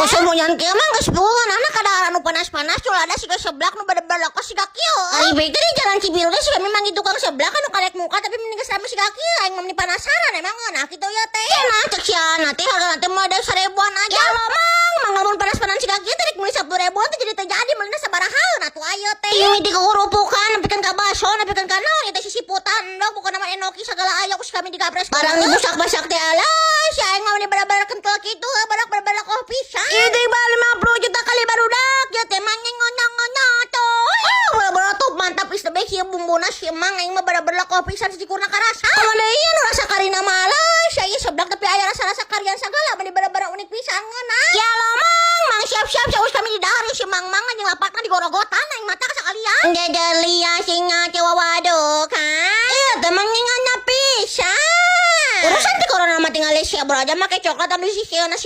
Kusumunyan kieu mah geus bueunana kada anu panas-panas culada siga seblak nu bada-bada kos siga kieu. Ari bae teh jalan Cibiru teh siga memang itu tukang seblak anu karek muka tapi mending geus rame siga kieu aing mah penasaran emang nah kitu ya teh. Nah cek siana teh hargana teh mah 1000-an aja. Ya lo mang lamun panas-panas siga kieu teh rek meuli 10.000-an teh jadi teh jadi meulina sabaraha atuh aya teh. Ieu di kurupukan nepikeun ka baso nepikeun ka naon eta sisiputan dong bukan nama enoki segala aya kus kami digapres. Barang dibusak-basak teh alah si aing mah bada-bada kentel kitu badak-bada kopi pisan. Ieu teh 50 juta kali barudak ya teh mah ngonyong-ngonyong tuh. Bada-bada top mantap is the best ieu bumbuna si mang aing mah bada-bada kopi pisan cikurna karasa. Kalau deui ieu nu rasa karina mah alah saya seblak tapi aya rasa-rasa karian sagala bade bada-bada unik pisan ngeunah. Ya lo mang siap-siap saus kami didahari si mang-mang anjing lapatna digorogotan aing mata sakalian. Dedelia singa cewa waduh kan. Ieu teh mah ngingana pisan. Urusan ti corona mah tinggal sia bro aja make coklat anu sisieuna si